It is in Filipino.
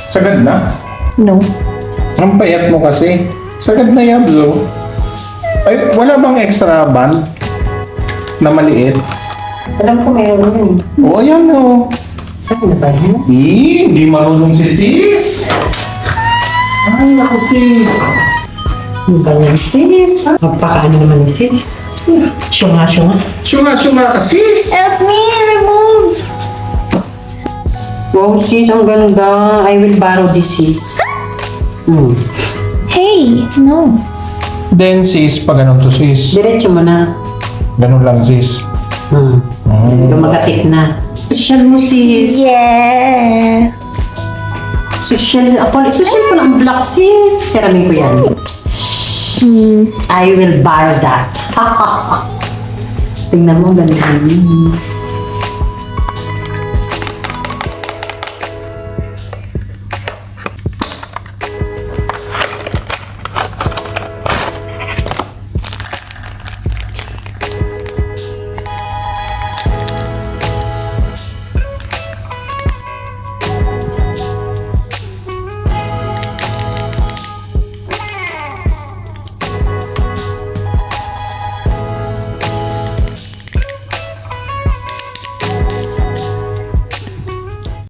Sagad na? No. Ang payat mo kasi. Sagad na Yabzo. Ay, wala bang extra band na maliit? Alam ko meron yun. Oo, yan o. Ano ba yan? Hindi marunong si sis. Ay, naku sis. Ano ba yan, sis? Magpakaano naman ni sis? Syunga-syunga. Syunga ka sis. Help me remove! Wow, sis, ang ganda. I will borrow this, sis. Hey, no. Then sis, pag ganun to sis. Diretso mo na. Ganun lang sis. Lumagatik na. Social mo, sis. Yeah. Social pala ang black, sis. Siramin ko yan. I will borrow that. Tingnan mo, ganun.